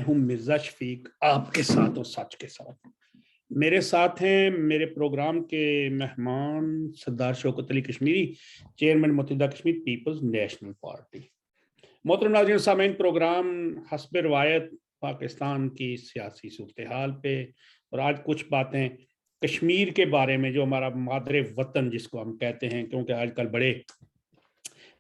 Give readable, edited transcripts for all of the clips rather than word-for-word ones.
ہوں مرزا شفیق، آپ کے ساتھ اور سچ کے ساتھ۔ میرے ساتھ ہیں میرے پروگرام کے مہمان سردار شوکت علی کشمیری، چیئرمین متحدہ کشمیر پیپلز نیشنل پارٹی۔ محترم ناظرین سامعین، پروگرام حسب روایت پاکستان کی سیاسی صورتحال پہ، اور آج کچھ باتیں کشمیر کے بارے میں جو ہمارا مادر وطن جس کو ہم کہتے ہیں، کیونکہ آج کل بڑے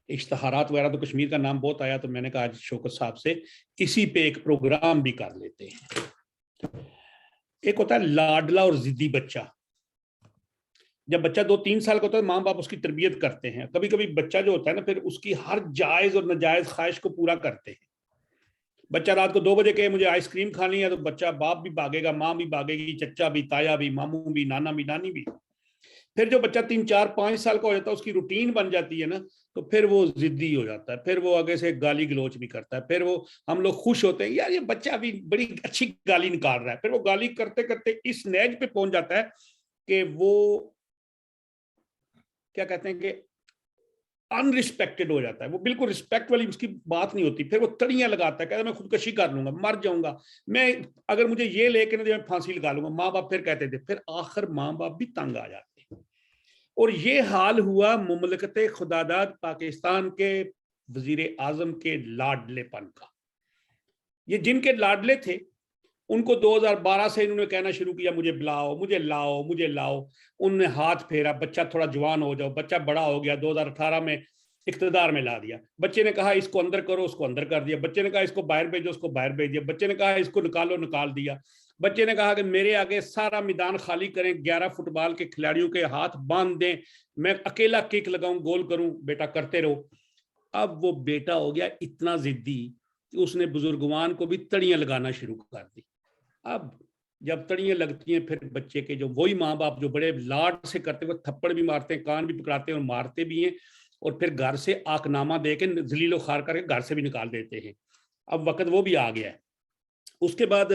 اشتہارات وغیرہ تو کشمیر کا نام بہت آیا، تو میں نے کہا آج شوکت صاحب سے اسی پہ ایک پروگرام بھی کر لیتے ہیں۔ ایک ہوتا ہے لاڈلا اور ضدی بچہ۔ جب بچہ 2-3 سال کا ہوتا ہے ماں باپ اس کی تربیت کرتے ہیں، کبھی کبھی بچہ جو ہوتا ہے نا پھر اس کی ہر جائز اور ناجائز خواہش کو پورا کرتے ہیں۔ بچہ رات کو 2 بجے کہے مجھے آئس کریم کھانی ہے، تو بچہ باپ بھی بھاگے گا، ماں بھی بھاگے گی، چچا بھی، تایا بھی، ماموں بھی، نانا بھی، نانی بھی۔ پھر جو بچہ 3-4-5 سال کا ہو جاتا ہے، اس کی روٹین بن جاتی ہے نا، تو پھر وہ ضدی ہو جاتا ہے، پھر وہ آگے سے گالی گلوچ بھی کرتا ہے، پھر وہ ہم لوگ خوش ہوتے ہیں یار یہ بچہ ابھی بڑی اچھی گالی نکال رہا ہے، پھر وہ گالی کرتے کرتے اس نیج پہ پہنچ جاتا ہے کہ وہ کیا کہتے ہیں کہ ان رسپیکٹڈ ہو جاتا ہے، وہ بالکل رسپیکٹ والی اس کی بات نہیں ہوتی، پھر وہ تڑیاں لگاتا ہے، کہتا ہے میں خودکشی کر لوں گا، مر جاؤں گا، میں اگر مجھے یہ لے کے نہ دے میں پھانسی لگا لوں گا۔ ماں باپ پھر کہتے تھے، پھر آخر ماں باپ بھی تنگ آ جاتے ہیں۔ اور یہ حال ہوا مملکت خداداد پاکستان کے وزیر اعظم کے لاڈلے پن کا۔ یہ جن کے لاڈلے تھے ان کو 2012 سے انہوں نے کہنا شروع کیا مجھے بلاؤ، مجھے لاؤ، مجھے لاؤ۔ انہوں نے ہاتھ پھیرا، بچہ تھوڑا جوان ہو جاؤ، بچہ بڑا ہو گیا، 2018 میں اقتدار میں لا دیا۔ بچے نے کہا اس کو اندر کرو، اس کو اندر کر دیا۔ بچے نے کہا اس کو باہر بھیجو، اس کو باہر بھیج دیا۔ بچے نے کہا اس کو نکالو، نکال دیا۔ بچے نے کہا کہ میرے آگے سارا میدان خالی کریں، 11 فٹ بال کے کھلاڑیوں کے ہاتھ باندھ دیں، میں اکیلا کک لگاؤں، گول کروں، بیٹا کرتے رہو۔ اب وہ بیٹا ہو گیا اتنا ضدی کہ اس نے بزرگوان کو بھی تڑیاں لگانا شروع کر دی۔ اب جب تڑیاں لگتی ہیں پھر بچے کے جو وہی ماں باپ جو بڑے لاڈ سے کرتے ہوئے تھپڑ بھی مارتے ہیں، کان بھی پکڑاتے ہیں اور مارتے بھی ہیں، اور پھر گھر سے آکنامہ دے کے ذلیل و خوار کر کے گھر سے بھی نکال دیتے ہیں۔ اب وقت وہ بھی آ گیا ہے۔ اس کے بعد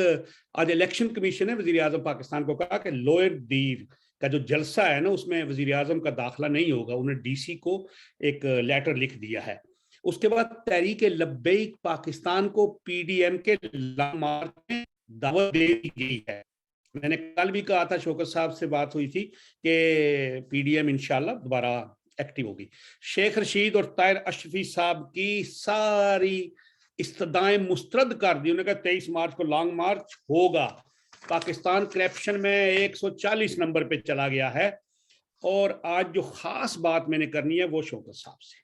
آج الیکشن کمیشن نے وزیر اعظم پاکستان کو کہا کہ لوئر دیر کا جو جلسہ ہے نا اس میں وزیر اعظم کا داخلہ نہیں ہوگا۔ انہوں نے ڈی سی کو ایک لیٹر لکھ دیا ہے۔ اس کے بعد تحریک لبیک پاکستان کو پی ڈی ایم کے لانگ مارچ میں دعوت دے دی گئی ہے۔ میں نے کل بھی کہا تھا، شوکت صاحب سے بات ہوئی تھی کہ پی ڈی ایم انشاءاللہ دوبارہ ایکٹیو ہوگی۔ شیخ رشید اور طاہر اشرفی صاحب کی ساری استدعائیں مسترد کر دی۔ انہوں نے کہا 23 مارچ کو لانگ مارچ ہوگا۔ پاکستان کرپشن میں 140 نمبر پہ چلا گیا ہے۔ اور آج جو خاص بات میں نے کرنی ہے وہ شوکت صاحب سے،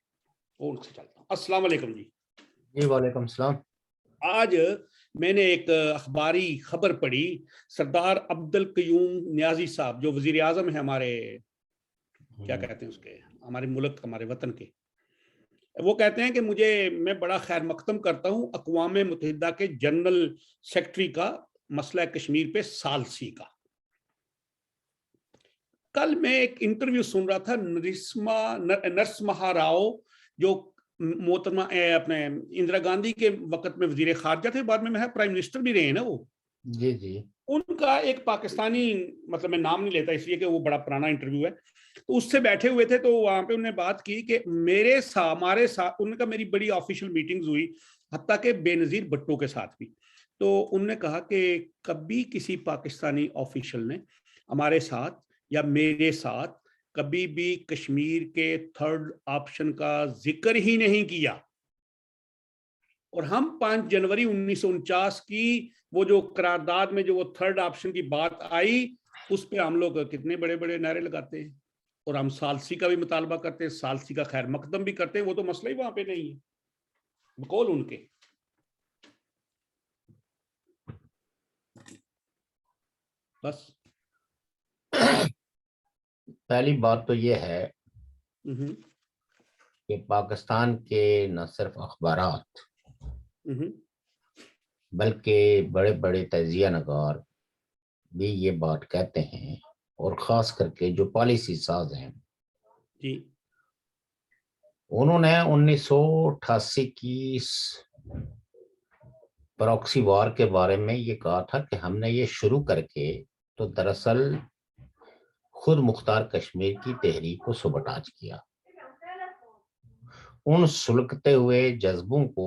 اور ان سے چلتا ہوں۔ السلام علیکم جی۔ جی وعلیکم السلام۔ آج میں نے ایک اخباری خبر پڑھی، سردار عبدالقیوم نیازی صاحب جو وزیر اعظم ہیں ہمارے، کیا کہتے ہیں اس کے، ہمارے ملک، ہمارے وطن کے، وہ کہتے ہیں کہ میں بڑا خیر مقدم کرتا ہوں اقوام متحدہ کے جنرل سیکرٹری کا مسئلہ کشمیر پہ ثالثی کا۔ کل میں ایک انٹرویو سن رہا تھا نرسمہا راؤ جو محترمہ اپنے اندرا گاندھی کے وقت میں وزیر خارجہ تھے، بعد میں پرائم منسٹر بھی رہے ہیں نا وہ۔ جی جی۔ ان کا ایک پاکستانی، مطلب میں نام نہیں لیتا اس لیے کہ وہ بڑا پرانا انٹرویو ہے، تو اس سے بیٹھے ہوئے تھے، تو وہاں پہ انہوں نے بات کی کہ ہمارے ساتھ انہوں نے کہا میری بڑی آفیشیل میٹنگز ہوئی، حتیٰ کہ بے نظیر بھٹو کے ساتھ بھی، تو انہوں نے کہا کہ کبھی کسی پاکستانی آفیشیل نے ہمارے ساتھ یا میرے ساتھ کبھی بھی کشمیر کے تھرڈ آپشن کا ذکر ہی نہیں کیا۔ اور ہم 5 جنوری 1949 کی وہ جو قرارداد میں جو وہ تھرڈ آپشن کی بات آئی، اس پہ ہم لوگ کتنے بڑے بڑے نعرے لگاتے ہیں، اور ہم ثالثی کا بھی مطالبہ کرتے ہیں، ثالثی کا خیر مقدم بھی کرتے ہیں۔ وہ تو مسئلہ ہی وہاں پہ نہیں ہے بقول ان کے۔ بس پہلی بات تو یہ ہے کہ پاکستان کے نہ صرف اخبارات بلکہ بڑے بڑے تجزیہ نگار بھی یہ بات کہتے ہیں، اور خاص کر کے جو پالیسی ساز ہیں جی، انہوں نے 1988 کی پراکسی وار کے بارے میں یہ کہا تھا کہ ہم نے یہ شروع کر کے تو دراصل خود مختار کشمیر کی تحریک کو سبوٹاج کیا۔ ان سلگتے ہوئے جذبوں کو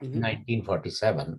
1947।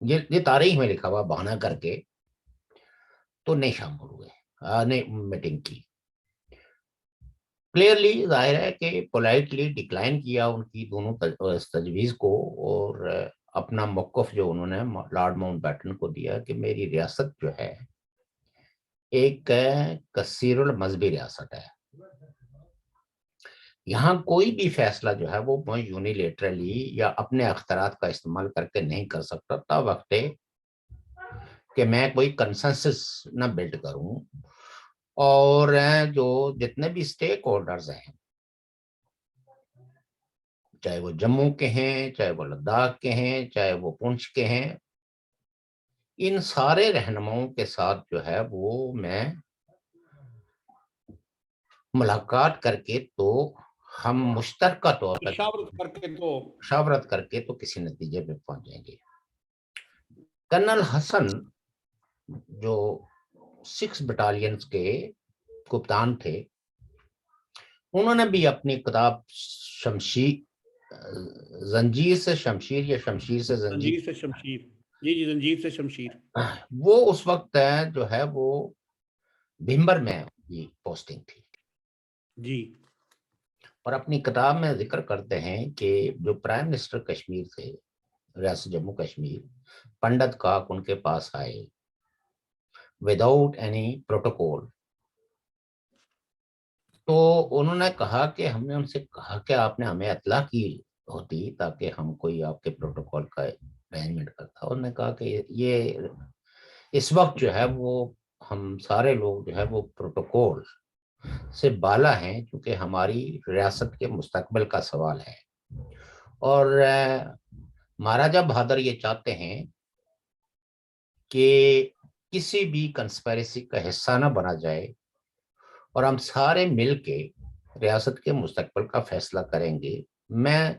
یہ تاریخ میں لکھا ہوا بہانہ کر کے تو نہیں شامل ہوئے، نہیں میٹنگ کی. کلیئرلی ظاہر ہے کہ پولائٹلی ڈکلائن کیا ان کی دونوں تجویز کو، اور اپنا موقف جو انہوں نے لارڈ ماؤنٹ بیٹن کو دیا کہ میری ریاست جو ہے ایک کثیر المذہبی ریاست ہے، یہاں کوئی بھی فیصلہ جو ہے وہ میں یونیلیٹرلی یا اپنے اختیارات کا استعمال کر کے نہیں کر سکتا، تا وقت کہ میں کوئی کنسنسس نہ بلڈ کروں، اور جو جتنے بھی سٹیک ہولڈرز ہیں، چاہے وہ جموں کے ہیں، چاہے وہ لداخ کے ہیں، چاہے وہ پونچھ کے ہیں، ان سارے رہنماؤں کے ساتھ جو ہے وہ میں ملاقات کر کے تو ہم مشترکہ طور پر مشاورت کر کے تو مشاورت کر کے تو کسی نتیجے پہ پہنچ جائیں گے. کرنل حسن جو 6 بٹالینز کے کپتان تھے، انہوں نے بھی اپنی کتاب زنجیر سے شمشیر یا شمشیر سے زنجیر، زنجیر سے شمشیر، جی زنجیر سے شمشیر، وہ اس وقت جو ہے وہ بھمبر میں یہ پوسٹنگ تھی، جی اور اپنی کتاب میں ذکر کرتے ہیں کہ جو پرائم منسٹر کشمیر تھے، ریاست جموں کشمیر، پنڈت کاک ان کے پاس آئے وداؤٹ اینی پروٹوکول، تو انہوں نے کہا کہ ہم نے ان سے کہا کہ آپ نے ہمیں اطلاع کی ہوتی تاکہ ہم کوئی آپ کے پروٹوکول کا ارینجمنٹ کرتا. انہوں نے کہا کہ یہ اس وقت جو ہے وہ ہم سارے لوگ جو ہے وہ پروٹوکول سے بالا ہیں، کیونکہ ہماری ریاست کے مستقبل کا سوال ہے، اور مہاراجا بہادر یہ چاہتے ہیں کہ کسی بھی کنسپیریسی کا حصہ نہ بنا جائے، اور ہم سارے مل کے ریاست کے مستقبل کا فیصلہ کریں گے. میں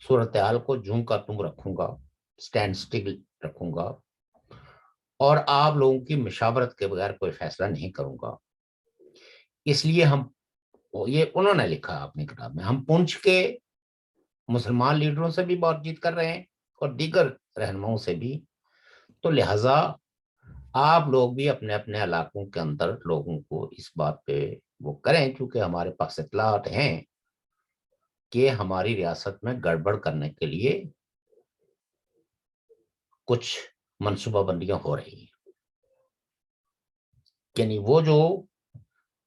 صورتحال کو جوں کا تم رکھوں گا، سٹینڈ سٹل رکھوں گا، اور آپ لوگوں کی مشاورت کے بغیر کوئی فیصلہ نہیں کروں گا. اس لیے ہم، یہ انہوں نے لکھا اپنی کتاب میں، ہم پونچھ کے مسلمان لیڈروں سے بھی بات چیت کر رہے ہیں اور دیگر رہنماؤں سے بھی، تو لہٰذا آپ لوگ بھی اپنے اپنے علاقوں کے اندر لوگوں کو اس بات پہ وہ کریں، کیونکہ ہمارے پاس اطلاعات ہیں کہ ہماری ریاست میں گڑبڑ کرنے کے لیے کچھ منصوبہ بندیاں ہو رہی ہیں. یعنی وہ جو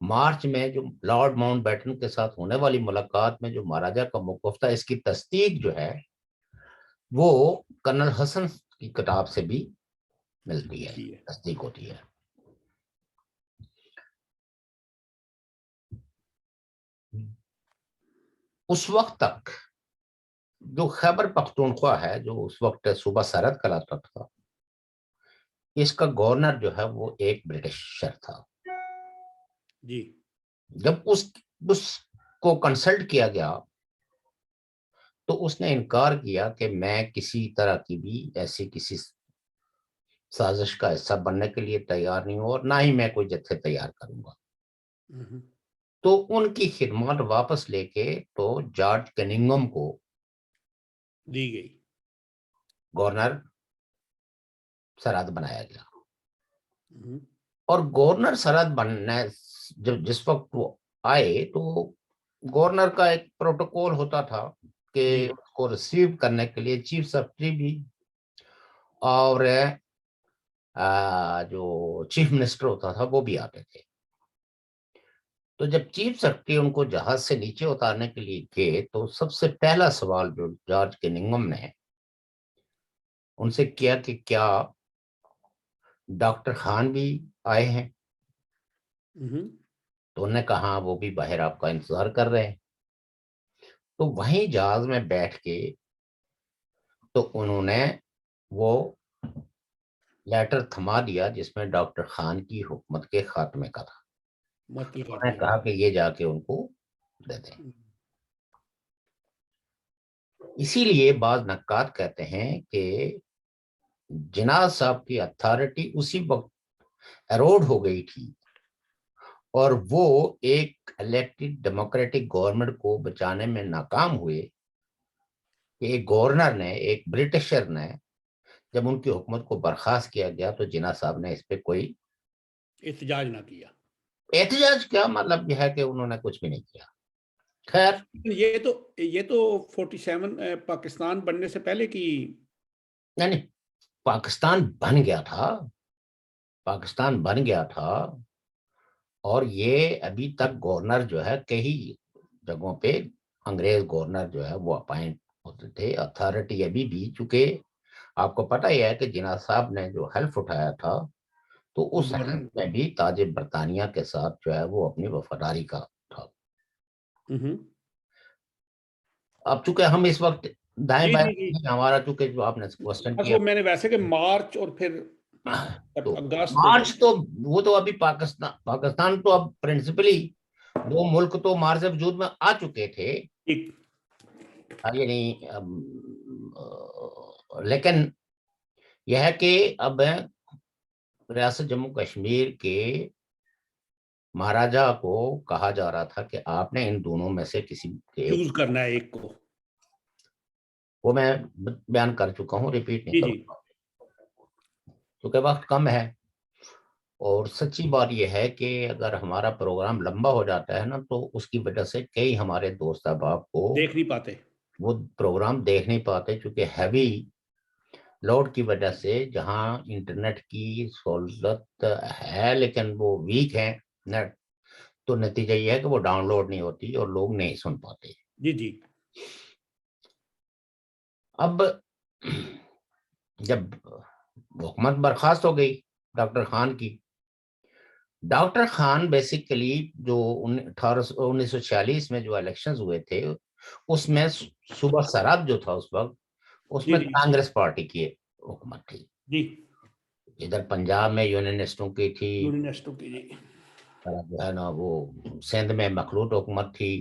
مارچ میں جو لارڈ ماؤنٹ بیٹن کے ساتھ ہونے والی ملاقات میں جو مہاراجا کا موقف تھا، اس کی تصدیق جو ہے وہ کرنل حسن کی کتاب سے بھی ملتی ہے، تصدیق ہوتی ہے. اس وقت تک جو خیبر پختونخوا ہے، جو اس وقت صوبہ سرحد کہلاتا تھا، اس کا گورنر جو ہے وہ ایک برٹشر تھا. جی جب اس کو کنسلٹ کیا گیا تو اس نے انکار کیا کہ میں کسی طرح کی بھی ایسی کسی سازش کا حصہ بننے کے لیے تیار نہیں ہوں، اور نہ ہی میں کوئی جتھے تیار کروں گا. تو ان کی خدمات واپس لے کے تو جارج کننگھم کو دی گئی، گورنر سرحد بنایا گیا. اور گورنر سرحد بننے جس وقت وہ آئے تو گورنر کا ایک پروٹوکول ہوتا تھا کہ اس کو ریسیو کرنے کے لیے چیف سیکرٹری بھی اور جو چیف منسٹر ہوتا تھا وہ بھی آتے تھے. تو جب چیف سیکرٹری ان کو جہاز سے نیچے اتارنے کے لیے گئے تو سب سے پہلا سوال جو جارج کننگھم نے ان سے کیا کہ کیا ڈاکٹر خان بھی آئے ہیں؟ تو انہوں نے کہا وہ بھی باہر آپ کا انتظار کر رہے ہیں. تو وہیں جہاز میں بیٹھ کے تو انہوں نے وہ لیٹر تھما دیا جس میں ڈاکٹر خان کی حکومت کے خاتمے کا تھا. انہوں نے کہا کہ یہ جا کے ان کو دے دیں. اسی لیے بعض نقاد کہتے ہیں کہ جناح صاحب کی اتھارٹی اسی وقت ایروڈ ہو گئی تھی، اور وہ ایک الیکٹڈ ڈیموکریٹک گورنمنٹ کو بچانے میں ناکام ہوئے کہ ایک گورنر نے، ایک برٹشر نے جب ان کی حکومت کو برخاست کیا گیا تو جناح صاحب نے اس پہ کوئی احتجاج نہ کیا. احتجاج کیا، مطلب یہ ہے کہ انہوں نے کچھ بھی نہیں کیا. خیر یہ تو 47 پاکستان بننے سے پہلے کی. نہیں، پاکستان بن گیا تھا، پاکستان بن گیا تھا، اور یہ ابھی تک گورنر جو ہے کئی جگہوں پہ انگریز گورنر جو ہے وہ اپائنٹ ہوتے تھے. اتھارٹی ابھی بھی، چونکہ آپ کو پتہ ہی ہے کہ جناح صاحب نے جو حلف اٹھایا تھا تو اس حلف میں بھی تاج برطانیہ کے ساتھ جو ہے وہ اپنی وفاداری کا تھا. اب چونکہ ہم اس وقت دائیں بائیں، ہمارا چونکہ جو آپ نے کوسچن کیا، وہ میں نے ویسے کہ مارچ اور پھر تو اگست. مارچ تو وہ تو ابھی پاکستان تو اب پرنسپلی وہ ملک تو مارچ سے وجود میں آ چکے تھے، یعنی لیکن یہ ہے کہ اب ریاست جموں کشمیر کے مہاراجا کو کہا جا رہا تھا کہ آپ نے ان دونوں میں سے کسی کے چوز کرنا ہے ایک کو. وہ میں بیان کر چکا ہوں، ریپیٹ نہیں کروں گا کیونکہ وقت کم ہے. اور سچی بات یہ ہے کہ اگر ہمارا پروگرام لمبا ہو جاتا ہے نا تو اس کی وجہ سے کئی ہمارے دوست احباب کو دیکھ نہیں پاتے، وہ پروگرام دیکھ نہیں پاتے، چونکہ ہیوی لوڈ کی وجہ سے جہاں انٹرنیٹ کی سہولت ہے لیکن وہ ویک ہے نیٹ، تو نتیجہ یہ ہے کہ وہ ڈاؤن لوڈ نہیں ہوتی اور لوگ نہیں سن پاتے. جی. اب جب حکومت برخاست ہو گئی ڈاکٹر خان کی، ڈاکٹر خان بیسیکلی جو 1946 میں جو الیکشنز ہوئے تھے اس میں صوبہ سرحد جو تھا اس وقت اس میں کانگریس پارٹی کی حکومت تھی. ادھر پنجاب میں یونینسٹوں کی تھی، جو ہے نا وہ سندھ میں مخلوط حکومت تھی.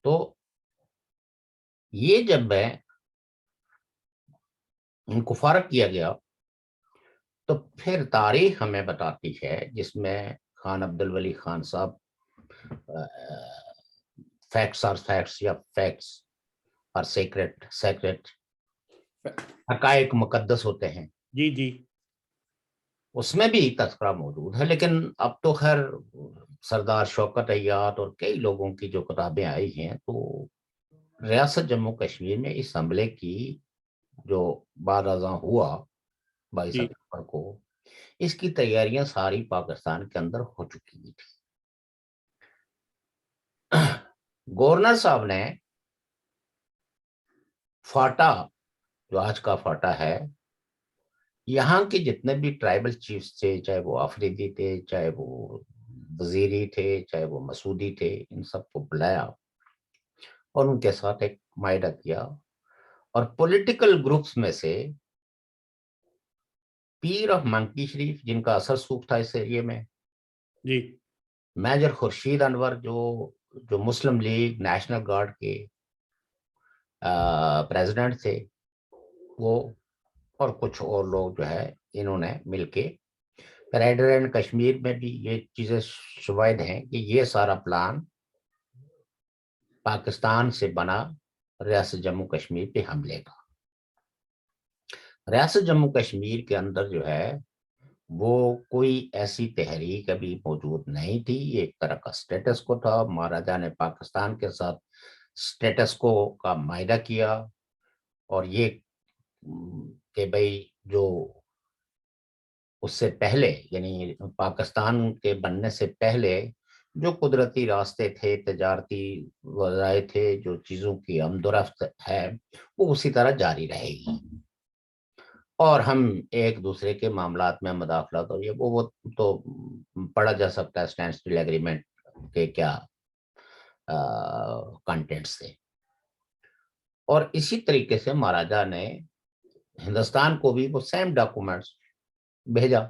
تو یہ جب ان کو فارغ کیا گیا تو پھر تاریخ ہمیں بتاتی ہے، جس میں خان عبد الولی خان صاحب فیکٹس آر فیکٹس یا فیکٹس آر سیکرٹ حقائق مقدس ہوتے ہیں، جی اس میں بھی تذکرہ موجود ہے. لیکن اب تو خیر سردار شوکت ایاد اور کئی لوگوں کی جو کتابیں آئی ہیں تو ریاست جموں کشمیر میں اس حملے کی جو بعد ازاں ہوا 22 اکتوبر کو، اس کی تیاریاں ساری پاکستان کے اندر ہو چکی ہوئی تھی. گورنر صاحب نے فاٹا، جو آج کا فاٹا ہے، یہاں کے جتنے بھی ٹرائبل چیفز تھے، چاہے وہ آفریدی تھے، چاہے وہ وزیری تھے، چاہے وہ مسعودی تھے، ان سب کو بلایا اور ان کے ساتھ ایک معاہدہ کیا. اور پولیٹیکل گروپس میں سے پیر آف منکی شریف، جن کا اثر سوکھ تھا اس ایریے میں، میجر خورشید انور جو مسلم لیگ نیشنل گارڈ کے پریزیڈنٹ تھے، وہ اور کچھ اور لوگ جو ہے انہوں نے مل کے رائڈر اینڈ کشمیر میں بھی یہ چیزیں شواہد ہیں کہ یہ سارا پلان پاکستان سے بنا ریاست جموں کشمیر پہ حملے کا. ریاست جموں کشمیر کے اندر جو ہے وہ کوئی ایسی تحریک ابھی موجود نہیں تھی، ایک طرح کا سٹیٹس کو تھا. مہاراجا نے پاکستان کے ساتھ سٹیٹس کو کا معاہدہ کیا اور یہ کہ بھئی جو اس سے پہلے یعنی پاکستان کے بننے سے پہلے جو قدرتی راستے تھے، تجارتی وسائل تھے، جو چیزوں کی آمد و رفت ہے وہ اسی طرح جاری رہے گی، اور ہم ایک دوسرے کے معاملات میں مداخلت اور یہ وہ تو پڑھا جا سکتا ہے اسٹینڈ اسٹل ایگریمنٹ کے کیا کنٹینٹس تھے. اور اسی طریقے سے مہاراجا نے ہندوستان کو بھی وہ سیم ڈاکومنٹس بھیجا.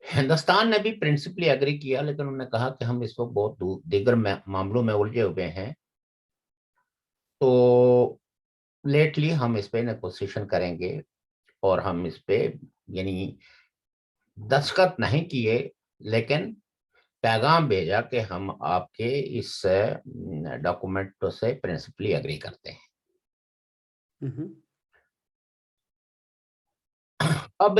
ہندوستان نے بھی پرنسپلی ایگری کیا، لیکن انہوں نے کہا کہ ہم اس وقت بہت دیگر معاملوں میں الجھے ہوئے ہیں، تو لیٹلی ہم اس پہ نیگوسیشن کریں گے اور ہم اس پہ یعنی دستخط نہیں کیے لیکن پیغام بھیجا کہ ہم آپ کے اس ڈاکومنٹ سے پرنسپلی ایگری کرتے ہیں. اب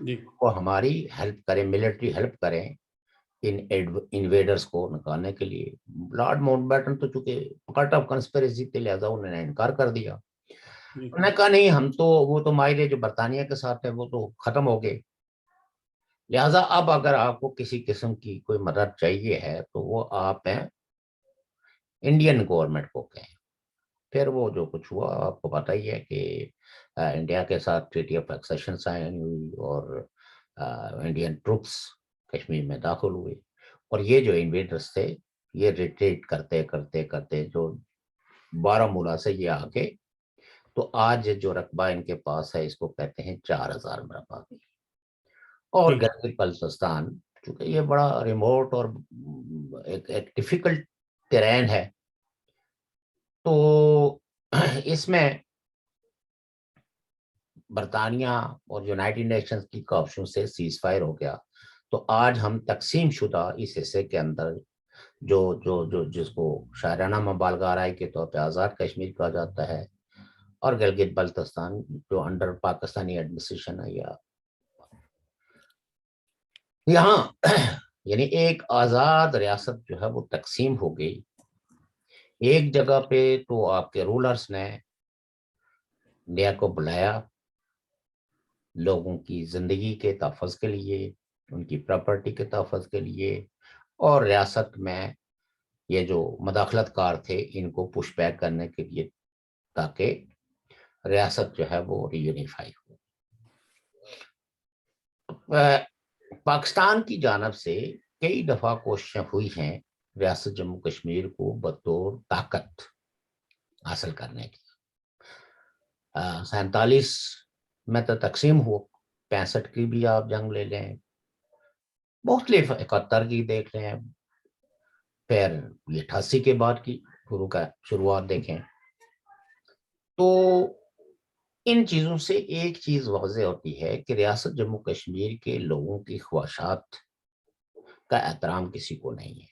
جی وہ ہماری ہیلپ کریں، ملٹری ہیلپ کریں ان انویڈرز کو نکالنے کے لیے۔ لارڈ ماؤنٹ بیٹن تو چونکہ پارٹ آف کنسپریسی تھے، لہٰذا انہوں نے انکار کر دیا۔ جی انہوں نے کہا نہیں، ہم تو وہ تو ماہرے جو برطانیہ کے ساتھ ہے وہ تو ختم ہو گئے، لہٰذا اب اگر آپ کو کسی قسم کی کوئی مدد چاہیے ہے تو وہ آپ ہیں انڈین گورنمنٹ کو کہیں۔ پھر وہ جو کچھ ہوا آپ کو پتہ ہی ہے کہ انڈیا کے ساتھ ٹریٹی آف ایکسیشن سائن ہوئی اور انڈین ٹروپس کشمیر میں داخل ہوئے، اور یہ جو انویڈرز تھے یہ ریٹریٹ کرتے کرتے کرتے جو بارہمولہ سے یہ آگے، تو آج جو رقبہ ان کے پاس ہے اس کو کہتے ہیں 4000 مربع کی۔ اور جی گلگت بلتستان چونکہ یہ بڑا ریموٹ اور ایک ڈیفیکلٹ ٹیرین ہے، تو اس میں برطانیہ اور یونائٹڈ نیشنز کی کوششوں سے سیز فائر ہو گیا، تو آج ہم تقسیم شدہ اس حصے کے اندر جو جو جو جس کو شاعرانہ مبالغہ رائے کے طور پہ آزاد کشمیر کہا جاتا ہے، اور گلگت بلتستان جو انڈر پاکستانی ایڈمنسٹریشن ہے، یا یہاں یعنی ایک آزاد ریاست جو ہے وہ تقسیم ہو گئی۔ ایک جگہ پہ تو آپ کے رولرز نے انڈیا کو بلایا لوگوں کی زندگی کے تحفظ کے لیے، ان کی پراپرٹی کے تحفظ کے لیے، اور ریاست میں یہ جو مداخلت کار تھے ان کو پش بیک کرنے کے لیے، تاکہ ریاست جو ہے وہ ری یونیفائی ہو۔ پاکستان کی جانب سے کئی دفعہ کوششیں ہوئی ہیں ریاست جموں کشمیر کو بطور طاقت حاصل کرنے کی۔ 47 میں تو تقسیم ہو، 65 کی بھی آپ جنگ لے لیں، مختلف 71 کی دیکھ لیں، پھر یہ 88 کے بعد کی شروعات دیکھیں، تو ان چیزوں سے ایک چیز واضح ہوتی ہے کہ ریاست جموں کشمیر کے لوگوں کی خواہشات کا احترام کسی کو نہیں ہے،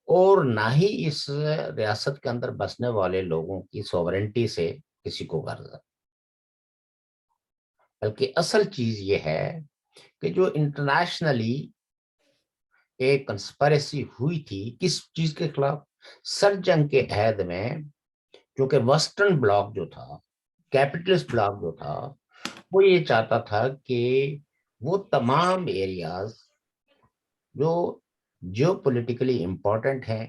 اور نہ ہی اس ریاست کے اندر بسنے والے لوگوں کی سوورنٹی سے کسی کو غرض ہے، بلکہ اصل چیز یہ ہے کہ جو انٹرنیشنلی ایک کنسپریسی ہوئی تھی کس چیز کے خلاف، سر جنگ کے عہد میں، کیونکہ ویسٹرن بلاک جو تھا، کیپٹلسٹ بلاک جو تھا، وہ یہ چاہتا تھا کہ وہ تمام ایریاز جو جیو پولیٹیکلی امپورٹنٹ ہیں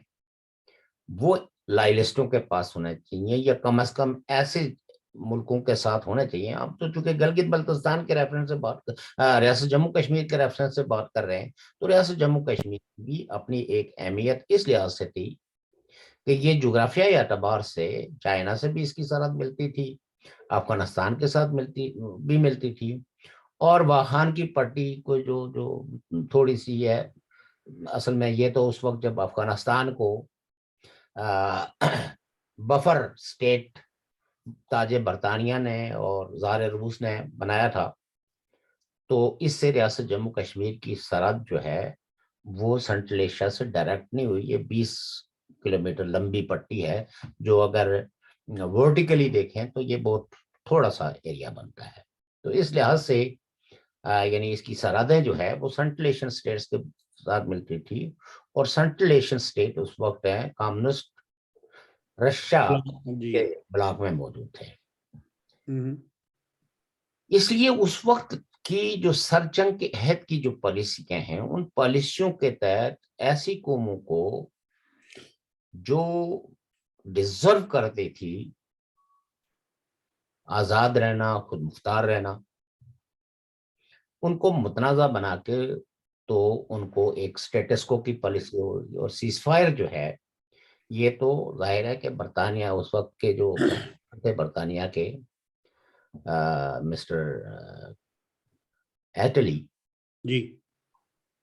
وہ لائلسٹوں کے پاس ہونا چاہیے، یا کم از کم ایسے ملکوں کے ساتھ ہونے چاہیے۔ اب تو چونکہ گلگت بلتستان کے ریفرنس سے ریاست جموں کشمیر کے ریفرنس سے بات کر رہے ہیں، تو ریاست جموں کشمیر بھی اپنی ایک اہمیت اس لحاظ سے تھی کہ یہ جغرافیائی اعتبار سے چائنا سے بھی اس کی سرحد ملتی تھی، افغانستان کے ساتھ ملتی تھی، اور واخان کی پٹی کو جو جو تھوڑی سی ہے، اصل میں یہ تو اس وقت جب افغانستان کو بفر سٹیٹ تاج برطانیہ نے اور زار روس نے بنایا تھا، تو اس سے ریاست جموں کشمیر کی سرحد جو ہے وہ سنٹرل ایشیا سے ڈائریکٹ نہیں ہوئی، یہ 20 کلومیٹر لمبی پٹی ہے، جو اگر ورٹیکلی دیکھیں تو یہ بہت تھوڑا سا ایریا بنتا ہے۔ تو اس لحاظ سے یعنی اس کی سرحدیں جو ہے وہ سنٹرل ایشین اسٹیٹس کے ساتھ ملتی تھی، اور سنٹرل ایشین اسٹیٹ اس وقت ہے کامسٹ رشیا جی کے بلاک میں موجود تھے۔ ہوں اس لیے اس وقت کی جو سر جنگ کے عہد کی جو پالیسیاں ہیں، ان پالیسیوں کے تحت ایسی قوموں کو جو ڈیزرو کرتی تھی آزاد رہنا، خود مختار رہنا، ان کو متنازع بنا کے تو ان کو ایک سٹیٹس کو کی پالیسی ہوگی، اور سیز فائر جو ہے یہ تو ظاہر ہے کہ برطانیہ اس وقت کے جو تھے برطانیہ کے مسٹر ایٹلی، جی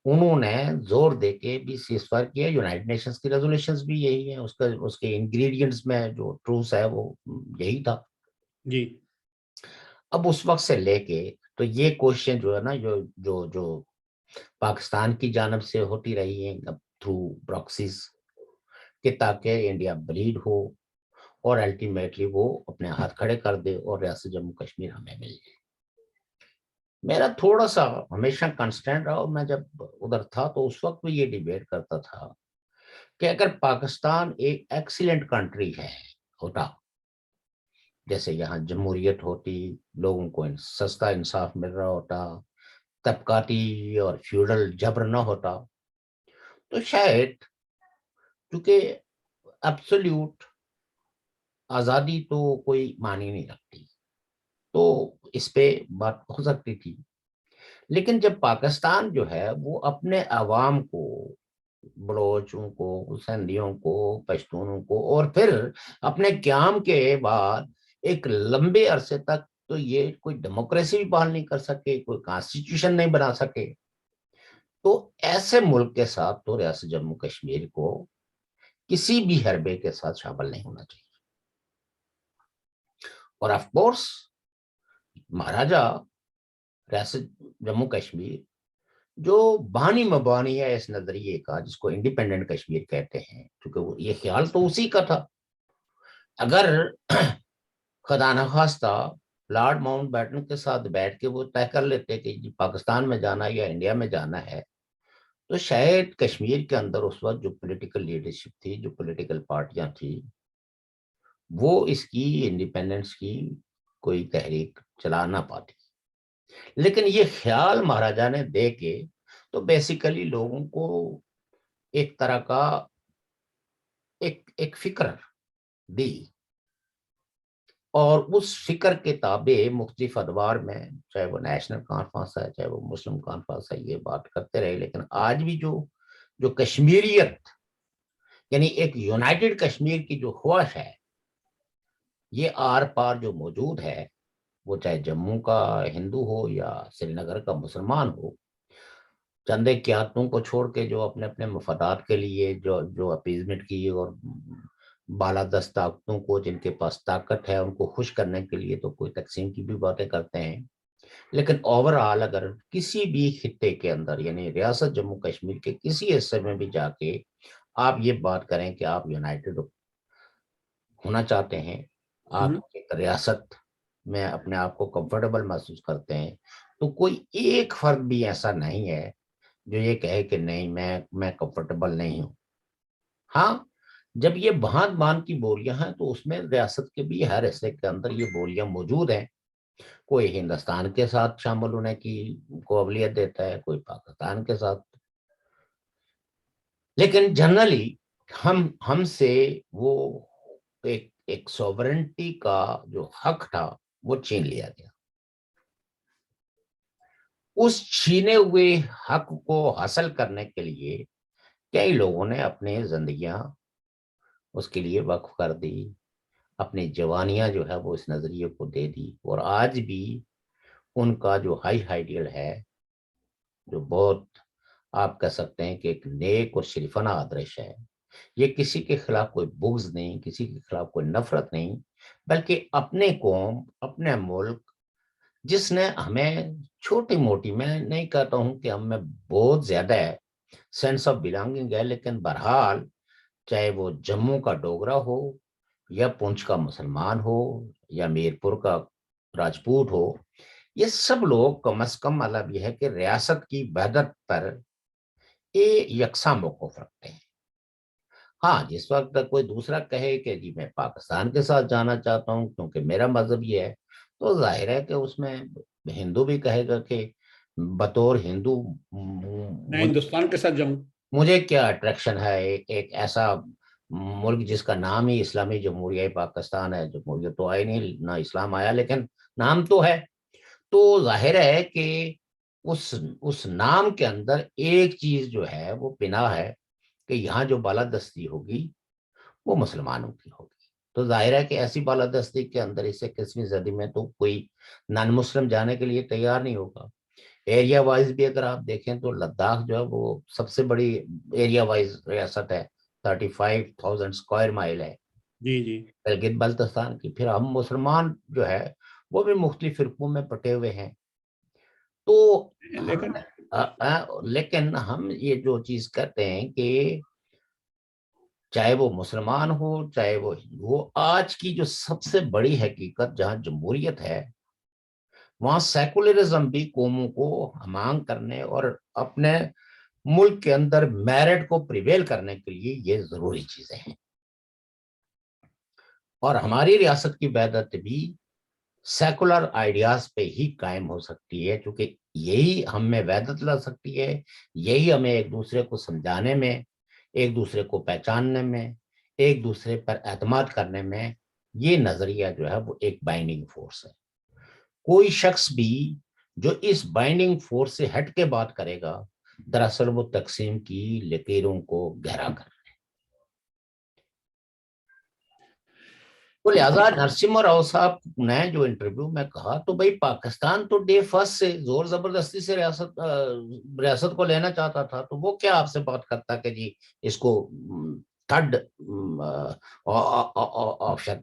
انہوں نے زور دے کے بھی سیز فائر کیا۔ یونائٹڈ نیشنز کی ریزولوشنز بھی یہی ہیں، اس کے انگریڈینٹس میں جو ٹروس ہے وہ یہی تھا۔ جی اب اس وقت سے لے کے تو یہ کوششیں جو ہے نا جو پاکستان کی جانب سے ہوتی رہی ہیں اب تھرو پراکسیز، کہ تاکہ انڈیا بلیڈ ہو اور الٹیمیٹلی وہ اپنے ہاتھ کھڑے کر دے اور ریاست جموں کشمیر ہمیں مل جائے۔ میرا تھوڑا سا ہمیشہ کنسٹینٹ رہا، اور میں جب ادھر تھا تو اس وقت بھی یہ ڈیبیٹ کرتا تھا کہ اگر پاکستان ایک ایکسیلنٹ کنٹری ہے ہوتا، جیسے یہاں جمہوریت ہوتی، لوگوں کو سستا انصاف مل رہا ہوتا، طبقاتی اور فیوڈل جبر نہ ہوتا، تو شاید، کیونکہ ایبسولوٹ آزادی تو کوئی معنی نہیں رکھتی، تو اس پہ بات ہو سکتی تھی۔ لیکن جب پاکستان جو ہے وہ اپنے عوام کو، بلوچوں کو، سندھیوں کو، پشتونوں کو، اور پھر اپنے قیام کے بعد ایک لمبے عرصے تک تو یہ کوئی ڈیموکریسی بھی بحال نہیں کر سکے، کوئی کانسٹیٹیوشن نہیں بنا سکے، تو ایسے ملک کے ساتھ تو ریاست جموں کشمیر کو کسی بھی حربے کے ساتھ شامل نہیں ہونا چاہیے۔ اور آف کورس مہاراجا ریاست جموں کشمیر جو بانی مبانی ہے اس نظریے کا، جس کو انڈیپینڈنٹ کشمیر کہتے ہیں، کیونکہ وہ یہ خیال تو اسی کا تھا۔ اگر خدا نخواستہ لارڈ ماؤنٹ بیٹن کے ساتھ بیٹھ کے وہ طے کر لیتے کہ پاکستان میں جانا یا انڈیا میں جانا ہے، تو شاید کشمیر کے اندر اس وقت جو پولیٹیکل لیڈرشپ تھی، جو پولیٹیکل پارٹیاں تھیں، وہ اس کی انڈیپینڈنس کی کوئی تحریک چلا نہ پاتی۔ لیکن یہ خیال مہاراجا نے دے کے تو بیسیکلی لوگوں کو ایک طرح کا ایک فکر دی، اور اس فکر کے تابع مختلف ادوار میں، چاہے وہ نیشنل کانفرنس ہے، چاہے وہ مسلم کانفرنس ہے، یہ بات کرتے رہے۔ لیکن آج بھی جو کشمیریت، یعنی ایک یونائٹڈ کشمیر کی جو خواہش ہے، یہ آر پار جو موجود ہے، وہ چاہے جموں کا ہندو ہو یا سری نگر کا مسلمان ہو، چند قیادتوں کو چھوڑ کے جو اپنے اپنے مفادات کے لیے جو اپیزمنٹ کی، اور بالادست طاقتوں کو، جن کے پاس طاقت ہے، ان کو خوش کرنے کے لیے تو کوئی تقسیم کی بھی باتیں کرتے ہیں۔ لیکن اوورآل اگر کسی بھی خطے کے اندر، یعنی ریاست جموں کشمیر کے کسی حصے میں بھی جا کے آپ یہ بات کریں کہ آپ یونائٹڈ ہونا چاہتے ہیں، آپ ایک ریاست میں اپنے آپ کو کمفرٹیبل محسوس کرتے ہیں، تو کوئی ایک فرد بھی ایسا نہیں ہے جو یہ کہے کہ نہیں، میں کمفرٹیبل نہیں ہوں۔ ہاں، جب یہ باندھ باندھ کی بولیاں ہیں تو اس میں ریاست کے بھی ہر حصے کے اندر یہ بولیاں موجود ہیں۔ کوئی ہندوستان کے ساتھ شامل ہونے کی قابلیت دیتا ہے، کوئی پاکستان کے ساتھ، لیکن جنرلی ہم سے وہ ایک سوورنٹی کا جو حق تھا وہ چھین لیا گیا۔ اس چھینے ہوئے حق کو حاصل کرنے کے لیے کئی لوگوں نے اپنی زندگیاں اس کے لیے وقف کر دی، اپنی جوانیاں جو ہے وہ اس نظریے کو دے دی، اور آج بھی ان کا جو ہائی آئیڈیل ہے، جو بہت آپ کہہ سکتے ہیں کہ ایک نیک اور شریفانہ آدرش ہے، یہ کسی کے خلاف کوئی بغض نہیں، کسی کے خلاف کوئی نفرت نہیں، بلکہ اپنے قوم، اپنے ملک، جس نے ہمیں چھوٹی موٹی، میں نہیں کہتا ہوں کہ ہم میں بہت زیادہ ہے سینس آف بلانگنگ ہے، لیکن بہرحال چاہے وہ جموں کا ڈوگرا ہو، یا پونچھ کا مسلمان ہو، یا میرپور کا راجپوت ہو، یہ سب لوگ کم از کم مطلب یہ ہے کہ ریاست کی وحدت پر یکساں موقف رکھتے ہیں۔ ہاں، جس وقت تک کوئی دوسرا کہے کہ جی میں پاکستان کے ساتھ جانا چاہتا ہوں کیونکہ میرا مذہب یہ ہے، تو ظاہر ہے کہ اس میں ہندو بھی کہے گا کہ بطور ہندو میں ہندوستان کے ساتھ جاؤں۔ مجھے کیا اٹریکشن ہے ایک ایسا ملک جس کا نام ہی اسلامی جمہوریہ پاکستان ہے۔ جمہوریت تو آئی نہیں، نہ اسلام آیا، لیکن نام تو ہے۔ تو ظاہر ہے کہ اس نام کے اندر ایک چیز جو ہے وہ پنہا ہے کہ یہاں جو بالادستی ہوگی وہ مسلمانوں کی ہوگی۔ تو ظاہر ہے کہ ایسی بالادستی کے اندر اس 21ویں صدی میں تو کوئی نان مسلم جانے کے لیے تیار نہیں ہوگا۔ ایریا وائز بھی اگر آپ دیکھیں تو لداخ جو ہے وہ سب سے بڑی ایریا وائز ریاست ہے، 35,000 اسکوائر مائل ہے جی جی۔ گلگت بلتستان کی۔ پھر ہم مسلمان جو ہے وہ بھی مختلف فرقوں میں بٹے ہوئے ہیں۔ تو لیکن لیکن ہم یہ جو چیز کرتے ہیں کہ چاہے وہ مسلمان ہو، چاہے وہ ہندو ہو، آج کی جو سب سے بڑی حقیقت جہاں جمہوریت ہے وہاں سیکولرزم بھی قوموں کو ہمانگ کرنے اور اپنے ملک کے اندر میرٹ کو پریویل کرنے کے لیے یہ ضروری چیزیں ہیں. اور ہماری ریاست کی وحدت بھی سیکولر آئیڈیاز پہ ہی قائم ہو سکتی ہے، کیونکہ یہی ہم میں وحدت لا سکتی ہے، یہی ہمیں ایک دوسرے کو سمجھانے میں، ایک دوسرے کو پہچاننے میں، ایک دوسرے پر اعتماد کرنے میں، یہ نظریہ جو ہے وہ ایک بائنڈنگ فورس ہے. کوئی شخص بھی جو اس بائنڈنگ فورس سے ہٹ کے بات کرے گا دراصل وہ تقسیم کی لکیروں کو گہرا کر. تو لہٰذا نرسمہا راؤ صاحب نے جو انٹرویو میں کہا تو بھائی پاکستان تو ڈے فرسٹ سے زور زبردستی سے ریاست کو لینا چاہتا تھا، تو وہ کیا آپ سے بات کرتا کہ جی اس کو تھرڈ آپشن.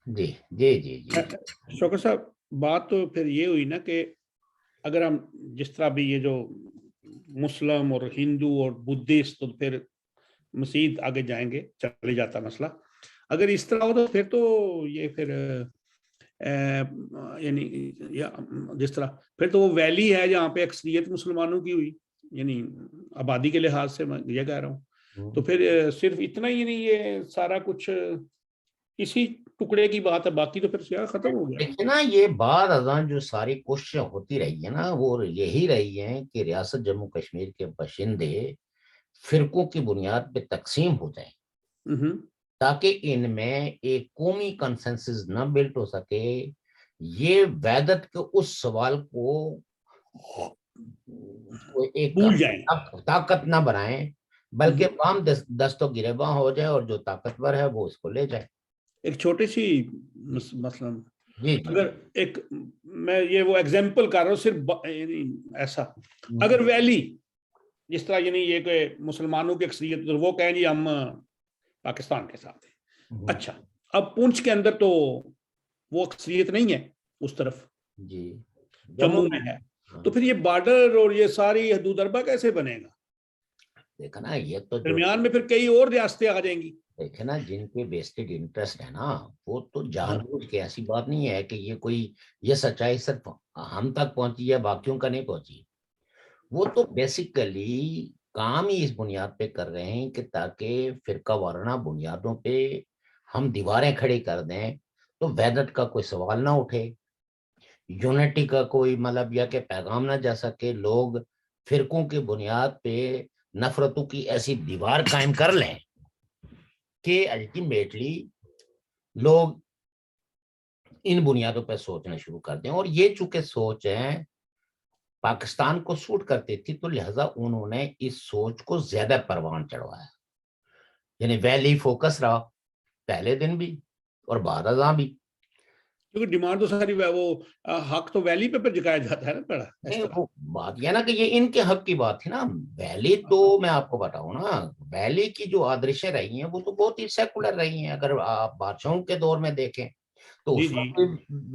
جی جی جی جی شوکت صاحب، بات تو پھر یہ ہوئی نا کہ اگر ہم جس طرح بھی یہ جو مسلم اور ہندو اور بدھسٹ تو پھر مزید آگے جائیں گے، چلے جاتا مسئلہ. اگر اس طرح ہو تو پھر تو یہ پھر یعنی جس طرح پھر تو وہ ویلی ہے جہاں پہ اکثریت مسلمانوں کی ہوئی، یعنی آبادی کے لحاظ سے میں یہ کہہ رہا ہوں، تو پھر صرف اتنا ہی نہیں، یہ سارا کچھ اسی ٹکڑے کی بات ہے، باقی تو پھر سیاہ ختم ہو گیا. لیکن نا یہ بعد ازاں جو ساری کوششیں ہوتی رہی ہے نا وہ یہی رہی ہیں کہ ریاست جموں کشمیر کے باشندے فرقوں کی بنیاد پہ تقسیم ہو جائیں تاکہ ان میں ایک قومی کنسنسس نہ بلٹ ہو سکے. یہ وحدت کے اس سوال کو ایک بھول جائیں. طاقت نہ بنائیں بلکہ بام دست و گریباں ہو جائے اور جو طاقتور ہے وہ اس کو لے جائے. ایک چھوٹی سی مثلا جی اگر ایک میں یہ وہ ایگزامپل کر رہا ہوں صرف ایسا، اگر ویلی جس طرح یعنی یہ کہ مسلمانوں کی اکثریت وہ کہیں جی ہم پاکستان کے ساتھ ہیں، اچھا اب پونچھ کے اندر تو وہ اکثریت نہیں ہے اس طرف، جی جموں میں ہے، تو پھر یہ بارڈر اور یہ ساری حدود اربا کیسے بنے گا؟ دیکھنا یہ تو درمیان میں پھر کئی اور ریاستیں آ جائیں گی. دیکھے نا جن کے بیسٹڈ انٹرسٹ ہے نا وہ تو جان بوجھ کے، ایسی بات نہیں ہے کہ یہ کوئی یہ سچائی صرف ہم تک پہنچی ہے باقیوں کا نہیں پہنچی. وہ تو بیسیکلی کام ہی اس بنیاد پہ کر رہے ہیں کہ تاکہ فرقہ وارانہ بنیادوں پہ ہم دیواریں کھڑی کر دیں تو وحدت کا کوئی سوال نہ اٹھے، یونٹی کا کوئی مطلب یا کہ پیغام نہ جا سکے، لوگ فرقوں کی بنیاد پہ نفرتوں کی ایسی دیوار قائم کر لیں کہ الٹیمیٹلی لوگ ان بنیادوں پہ سوچنا شروع کر دیں. اور یہ چونکہ سوچ ہے پاکستان کو سوٹ کرتی تھی تو لہذا انہوں نے اس سوچ کو زیادہ پروان چڑھوایا، یعنی ویلی فوکس رہا پہلے دن بھی اور بعد ازاں بھی، کیونکہ ڈیمانڈ تو ساری وہ حق تو ویلی پہ جکایا جاتا ہے نا بڑا اس طرح. وہ بات یہ نا کہ یہ ان کے حق کی بات تھی نا. ویلی تو میں آپ کو بتاؤں نا، ویلی کی جو آدرشیں رہی ہیں وہ تو بہت ہی سیکولر رہی ہیں. اگر آپ بادشاہوں کے دور میں دیکھیں تو جی اس جی وقت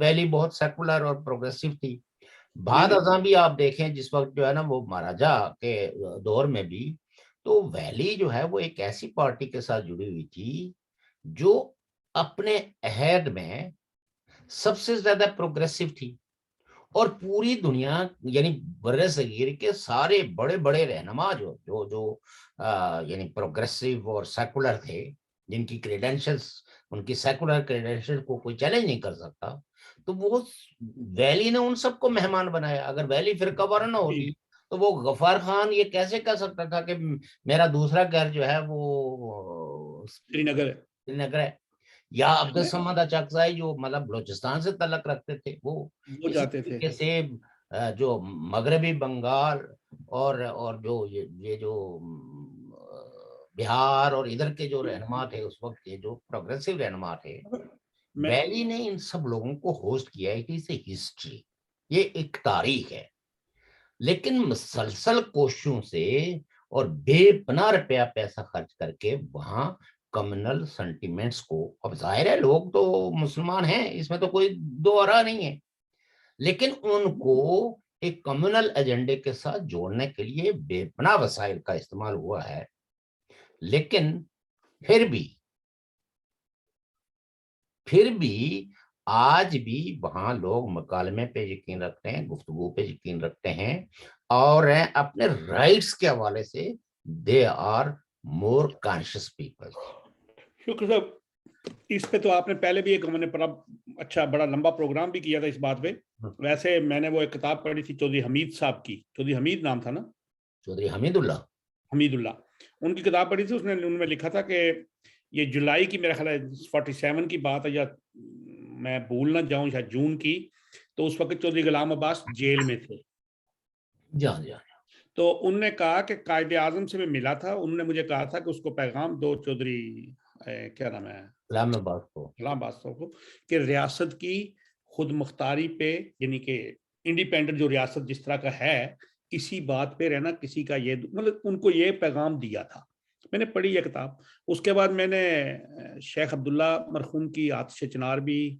ویلی بہت سیکولر اور پروگریسو تھی. بعد ازاں بھی آپ دیکھیں جس وقت جو ہے نا وہ مہاراجا کے دور میں بھی تو ویلی جو ہے وہ ایک ایسی پارٹی کے ساتھ جڑی ہوئی تھی جو اپنے عہد میں سب سے زیادہ پروگریسو تھی. اور پوری دنیا یعنی بر صغیر کے سارے بڑے بڑے رہنما جو یعنی پروگریسو اور سیکولر تھے، جن کی کریڈینشلز ان کی سیکولر کریڈینشل کو کوئی چیلنج نہیں کر سکتا، تو وہ ویلی نے ان سب کو مہمان بنایا. اگر ویلی فرقہ وارانہ ہوتی تو وہ غفار خان یہ کیسے کہہ سکتا تھا کہ میرا دوسرا گھر جو ہے وہ سری نگر ہے، یا عبد الصمد اچکزئی جو مطلب بلوچستان سے تعلق رکھتے تھے وہ اسی جاتے تھے. طریقے سے جو مغربی بنگال اور جو یہ جو بہار اور ادھر کے جو رہنما تھے اس وقت کے جو پروگریسو رہنما تھے، ویلی نے ان سب لوگوں کو ہوسٹ کیا ہے کہ اسے ہسٹری، یہ ایک تاریخ ہے. لیکن مسلسل کوششوں سے اور بے پناہ روپیہ پیسہ خرچ کر کے وہاں کمیونل سینٹیمنٹس کو، اب ظاہر ہے لوگ تو مسلمان ہیں اس میں تو کوئی دو آرا نہیں ہے، لیکن ان کو ایک کمیونل ایجنڈے کے ساتھ جوڑنے کے لیے بے پناہ وسائل کا استعمال ہوا ہے. لیکن پھر بھی آج بھی وہاں لوگ مکالمے پہ یقین رکھتے ہیں, گفتگو پہ یقین رکھتے ہیں, اور اپنے رائٹس کے حوالے سے they are more conscious people. شکر صاحب, اس پہ تو آپ نے پہلے بھی ایک ہم نے اچھا بڑا لمبا پروگرام بھی کیا تھا اس بات پہ. ویسے میں نے وہ ایک کتاب پڑھی تھی چودھری حمید صاحب کی, چودھری حمید نام تھا نا, چودھری حمید اللہ, حمید اللہ, ان کی کتاب پڑھی تھی. اس نے ان میں لکھا تھا کہ یہ جولائی کی میرا خیال ہے 47 کی بات ہے, یا میں بھول نہ جاؤں شاید جون کی, تو اس وقت چودھری غلام عباس جیل میں تھے. جان جان. تو انہوں نے کہا کہ قائد اعظم سے میں ملا تھا, انہوں نے مجھے کہا تھا کہ اس کو پیغام دو چودھری کیا نام ہے, غلام عباس کو, غلام عباس کو, کہ ریاست کی خود مختاری پہ, یعنی کہ انڈیپینڈنٹ جو ریاست جس طرح کا ہے, اسی بات پہ رہنا, کسی کا یہ مطلب ان کو یہ پیغام دیا تھا. میں نے پڑھی یہ کتاب. اس کے بعد میں نے شیخ عبداللہ مرحوم کی آتش چنار بھی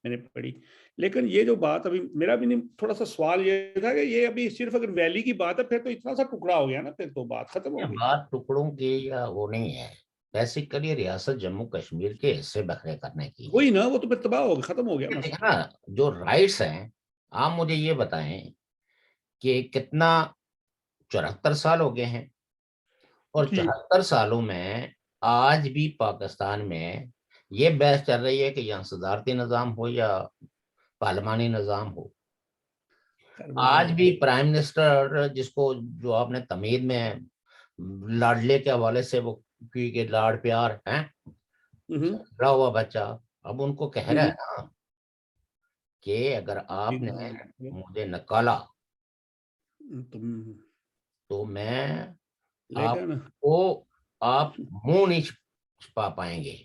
میں نے پڑھی. لیکن یہ جو بات ابھی میرا بھی نہیں, تھوڑا سا سوال یہ تھا کہ یہ ابھی صرف اگر ویلی کی بات ہے پھر تو اتنا سا ٹکڑا ہو گیا نا, پھر تو بات ختم ہو گئی. بات ٹکڑوں کی یا وہ نہیں ہے, بیسیکلی ریاست جموں کشمیر کے حصے بکھرے کرنے کی ہے. وہی نا, وہ تو پھر تباہ ہو گیا, ختم ہو گیا مسئلہ. نا جو رائٹس ہیں, آپ مجھے یہ بتائیں کہ کتنا 74 سال ہو گئے ہیں, اور 74 سالوں میں آج بھی پاکستان میں یہ بحث چل رہی ہے کہ یہاں صدارتی نظام ہو یا پارلیمانی نظام ہو. آج بھی پرائم منسٹر جس کو جو آپ نے تمہید میں لاڈلے کے حوالے سے وہ کہ لاڈ پیار ہے رہا ہوا بچہ, اب ان کو کہہ رہا ہے نا کہ اگر آپ نے مجھے نکالا تو میں آپ کو آپ منہ نہیں چھپا پائیں گے.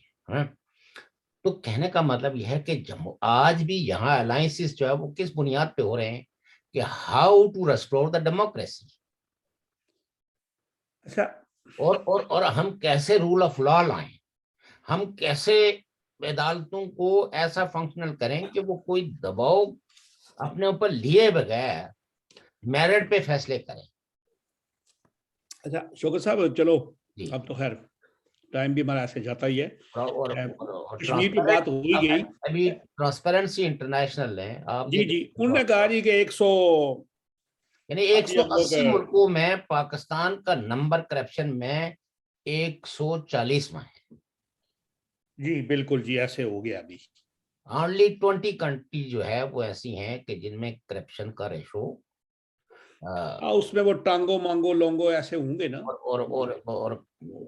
تو کہنے کا مطلب یہ ہے کہ جموں آج بھی یہاں الائنسز جو ہے وہ کس بنیاد پہ ہو رہے ہیں کہ how to restore the democracy, اور ہم کیسے رول آف لا لائیں, ہم کیسے عدالتوں کو ایسا فنکشنل کریں کہ وہ کوئی دباؤ اپنے اوپر لیے بغیر میرٹ پہ فیصلے کریں. اچھا شوکت صاحب, چلو اب تو خیر ٹائم بھی ہمارا ایسے جاتا ہی ہے, کشمیر پہ بات ہو ہی گئی. ابھی ٹرانسپیرنسی انٹرنیشنل ہے, جی جی, انہوں نے کہا جی کہ 180 ملکوں میں پاکستان کا نمبر کرپشن میں 140واں ہے. جی بالکل جی, ایسے ہو گیا ابھی. only 20 کنٹری جو ہے وہ ایسی ہیں کہ جن میں کرپشن کا ریشو اس میں وہ ٹانگو مانگو لونگو ایسے ہوں گے نا, اور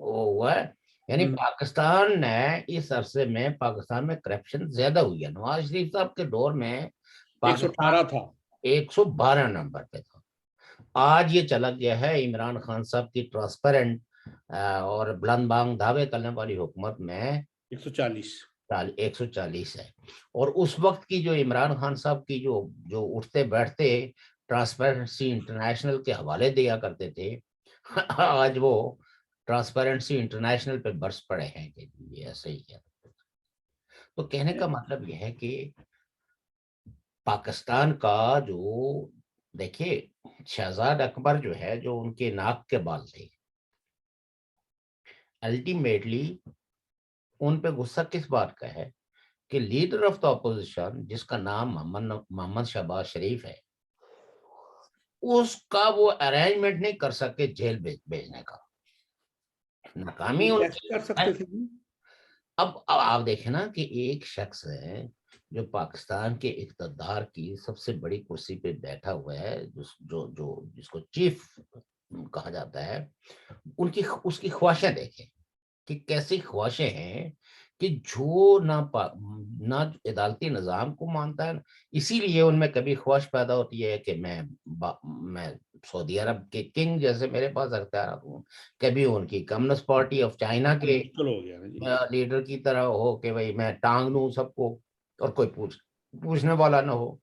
ہوا ہے. یعنی پاکستان نے اس عرصے میں پاکستان میں کرپشن زیادہ ہوئی ہے. نواز شریف صاحب کے دور میں 118 تھا, 112 نمبر پہ تھا. آج یہ چلا گیا ہے عمران خان صاحب کی ٹرانسپیرنٹ اور بلند بانگ دعوے کرنے والی حکومت میں 140 ہے. اور اس وقت کی جو عمران خان صاحب کی جو اٹھتے بیٹھتے ٹرانسپیرنسی انٹرنیشنل کے حوالے دیا کرتے تھے, آج وہ ٹرانسپیرنسی انٹرنیشنل پہ برس پڑے ہیں کہ یہ ایسا ہی ہے. تو کہنے کا مطلب یہ ہے کہ پاکستان کا جو دیکھیے شہزاد اکبر جو ہے, جو ان کے ناک کے بال تھے, الٹیمیٹلی ان پہ غصہ کس بات کا ہے کہ لیڈر آف دا اپوزیشن جس کا نام محمد شہباز شریف ہے, اس کا وہ ارینجمنٹ نہیں کر سکے جیل بھیجنے کا, ناکامی ان کی کر سکتے تھے. اب آپ دیکھیں نا کہ ایک شخص ہے جو پاکستان کے اقتدار کی سب سے بڑی کرسی پہ بیٹھا ہوا ہے, جس کو چیف کہا جاتا ہے, اس کی خواہشیں دیکھیں کہ کیسی خواہشیں ہیں کہ جو نہ عدالتی نظام کو مانتا ہے. اسی لیے ان میں کبھی خواہش پیدا ہوتی ہے کہ میں سعودی عرب کے کنگ جیسے میرے پاس اختیارات ہوں, کبھی ان کی کمیونسٹ پارٹی آف چائنا کے لیڈر کی طرح ہو کہ بھائی میں ٹانگ دوں سب کو اور کوئی پوچھنے والا نہ ہو.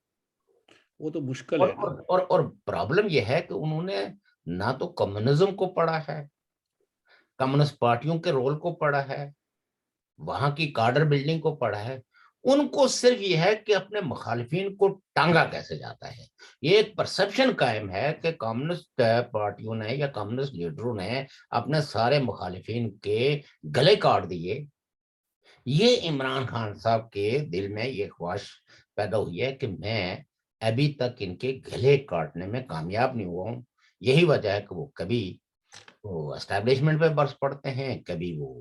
وہ تو مشکل ہے. اور پرابلم یہ ہے کہ انہوں نے نہ تو کمیونزم کو پڑھا ہے, کمیونسٹ پارٹیوں کے رول کو پڑھا ہے, وہاں کی کارڈر بلڈنگ کو پڑھا ہے. ان کو صرف یہ ہے کہ اپنے مخالفین کو ٹانگا کیسے جاتا ہے. یہ ایک پرسپشن قائم ہے کہ کمیونسٹ پارٹیوں نے یا کمیونسٹ لیڈروں نے اپنے سارے مخالفین کے گلے کاٹ دیے. یہ عمران خان صاحب کے دل میں یہ خواہش پیدا ہوئی ہے کہ میں ابھی تک ان کے گلے کاٹنے میں کامیاب نہیں ہوا ہوں. یہی وجہ ہے کہ وہ کبھی وہ اسٹیبلشمنٹ پہ برس پڑتے ہیں, کبھی وہ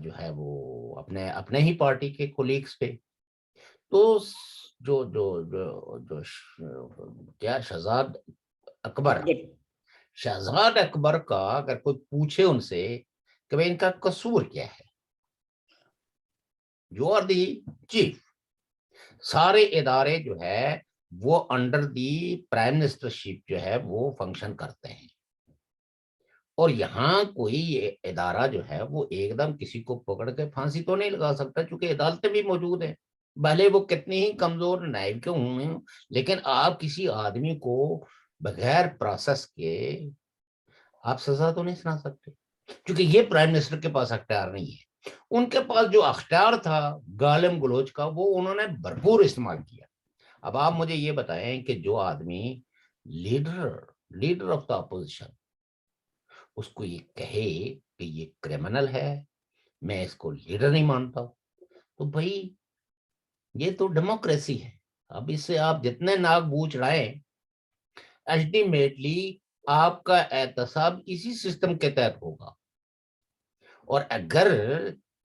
جو ہے وہ اپنے ہی پارٹی کے کولیگز پہ. تو جو جو جو جو کیا اکبر شہزاد اکبر کا اگر کوئی پوچھے ان سے کہ بھائی ان کا قصور کیا ہے, یو آر دی چیف, سارے ادارے جو ہے وہ انڈر دی پرائم منسٹر شپ جو ہے وہ فنکشن کرتے ہیں, اور یہاں کوئی ادارہ جو ہے وہ ایک دم کسی کو پکڑ کے پھانسی تو نہیں لگا سکتا, چونکہ عدالتیں بھی موجود ہیں, بھلے وہ کتنی ہی کمزور نائب کے ہوں, لیکن آپ کسی آدمی کو بغیر پروسیس کے آپ سزا تو نہیں سنا سکتے, کیونکہ یہ پرائم منسٹر کے پاس اختیار نہیں ہے. ان کے پاس جو اختیار تھا گالم گلوچ کا وہ انہوں نے بھرپور استعمال کیا. اب آپ مجھے یہ بتائیں کہ جو آدمی لیڈر آف دا اپوزیشن اس کو یہ کہے کہ یہ کرمنل ہے, میں اس کو لیڈر نہیں مانتا, تو بھائی یہ تو ڈیموکریسی ہے. اب اس سے آپ جتنے ناک بو چڑھائیں الٹیمیٹلی آپ کا احتساب اسی سسٹم کے تحت ہوگا. اور اگر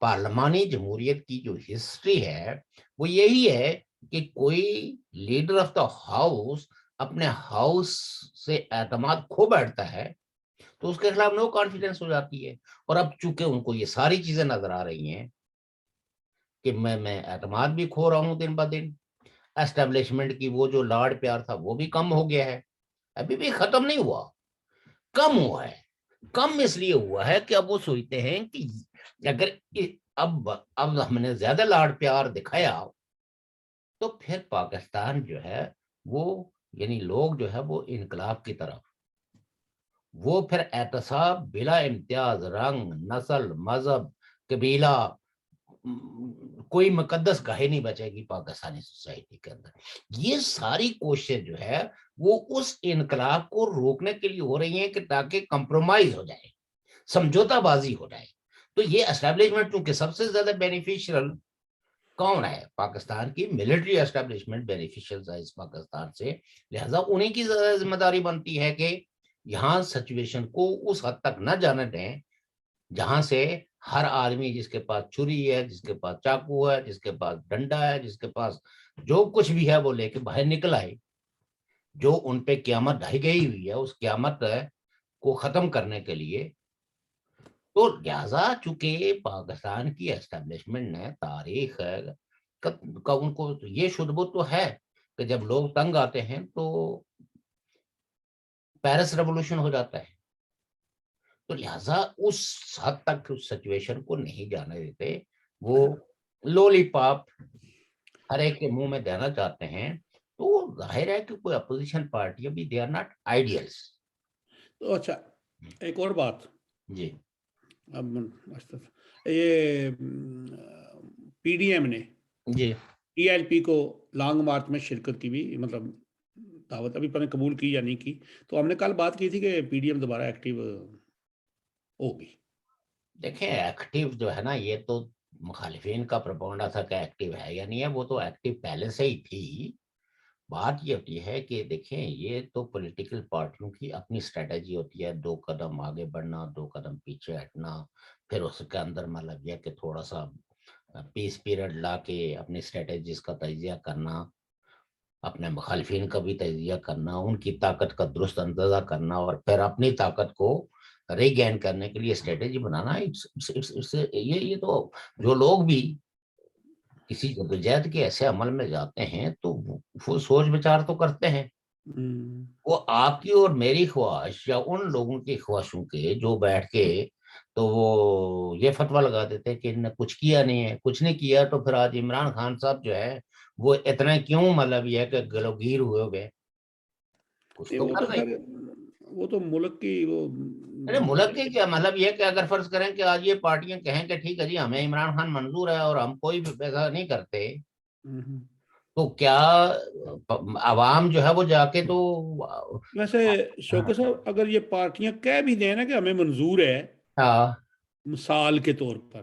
پارلیمانی جمہوریت کی جو ہسٹری ہے وہ یہی ہے کہ کوئی لیڈر آف دا ہاؤس اپنے ہاؤس سے اعتماد کھو بیٹھتا ہے تو اس کے خلاف نو کانفیڈنس ہو جاتی ہے. اور اب چونکہ ان کو یہ ساری چیزیں نظر آ رہی ہیں کہ میں اعتماد بھی کھو رہا ہوں دن بہ دن, اسٹیبلشمنٹ کی وہ جو لاڈ پیار تھا وہ بھی کم ہو گیا ہے, ابھی بھی ختم نہیں ہوا, کم ہوا ہے. کم اس لیے ہوا ہے کہ اب وہ سوچتے ہیں کہ اگر اب ہم نے زیادہ لاڈ پیار دکھایا تو پھر پاکستان جو ہے وہ یعنی لوگ جو ہے وہ انقلاب کی طرف, وہ پھر احتساب بلا امتیاز رنگ نسل مذہب قبیلہ کوئی مقدس گاہے نہیں بچے گی پاکستانی سوسائٹی کے اندر. یہ ساری کوششیں جو ہے وہ اس انقلاب کو روکنے کے لیے ہو رہی ہیں کہ تاکہ کمپرومائز ہو جائے, سمجھوتا بازی ہو جائے. تو یہ اسٹیبلشمنٹ چونکہ سب سے زیادہ بینیفیشیل کون ہے, پاکستان کی ملٹری اسٹیبلشمنٹ بینیفیشیل ہے اس پاکستان سے, لہذا انہیں کی ذمہ داری بنتی ہے کہ یہاں سچویشن کو اس حد تک نہ جانے دیں جہاں سے ہر آدمی جس کے پاس چھری ہے, جس کے پاس چاقو ہے, جس کے پاس ڈنڈا ہے, جس کے پاس جو کچھ بھی ہے وہ لے کے باہر نکل آئے. جو ان پہ قیامت ڈھائی گئی ہوئی ہے اس قیامت کو ختم کرنے کے لیے. تو لہذا چونکہ پاکستان کی اسٹیبلشمنٹ نے تاریخ کا ان کو یہ شدھ بت تو ہے کہ جب لوگ تنگ آتے ہیں تو پیرس ریولوشن ہو جاتا ہے, تو لہذا اس حد تک اس سچویشن کو نہیں جانے دیتے. وہ لولی پاپ ہر ایک کے منہ میں دینا چاہتے ہیں, تو ظاہر ہے کہ کوئی اپوزیشن پارٹی بھی دے آر ناٹ آئیڈیلس. تو اچھا ایک اور بات, جی اب یہ پی ڈی ایم نے جی ٹی ایل پی کو لانگ مارچ میں شرکت کی بھی مطلب دعوت ابھی پتہ قبول کی یا نہیں کی, تو ہم نے کل بات کی تھی کہ پی ڈی ایم دوبارہ ایکٹیو ہوگی. دیکھیں ایکٹیو جو ہے نا یہ تو مخالفین کا پروپیگنڈا تھا کہ ایکٹیو ہے یا نہیں ہے, وہ تو ایکٹیو پہلے سے ہی تھی. بات یہ ہوتی ہے کہ دیکھیں یہ تو پولیٹیکل پارٹیوں کی اپنی اسٹریٹجی ہوتی ہے, 2 قدم آگے بڑھنا 2 قدم پیچھے ہٹنا, پھر اس کے اندر مطلب یہ کہ تھوڑا سا پیس پیریڈ لا کے اپنی اسٹریٹجیز کا تجزیہ کرنا, اپنے مخالفین کا بھی تجزیہ کرنا, ان کی طاقت کا درست اندازہ کرنا, اور پھر اپنی طاقت کو ری گین کرنے کے لیے اسٹریٹجی بنانا. یہ تو جو لوگ بھی کسی جدوجہد کے ایسے عمل میں جاتے ہیں تو وہ سوچ بچار تو کرتے ہیں. وہ آپ کی اور میری خواہش یا ان لوگوں کی خواہشوں کے جو بیٹھ کے تو وہ یہ فتویٰ لگا دیتے کہ انہوں نے کچھ کیا نہیں ہے, کچھ نہیں کیا, تو پھر آج عمران خان صاحب جو ہے وہ اتنا کیوں مطلب یہ کہ گلوگیر ہوئے ہوئے, کچھ تو وہ کر تو رہے. خیر وہ تو ملک کی وہ ملک کے کیا مطلب یہ کہ اگر فرض کریں کہ آج یہ پارٹیاں کہیں کہ ٹھیک ہے جی ہمیں عمران خان منظور ہے اور ہم کوئی بھی پیسہ نہیں کرتے, تو کیا عوام جو ہے وہ جا کے تو ویسے شوکت صاحب اگر یہ پارٹیاں کہہ بھی دیں نا کہ ہمیں منظور ہے, ہاں مثال کے طور پر،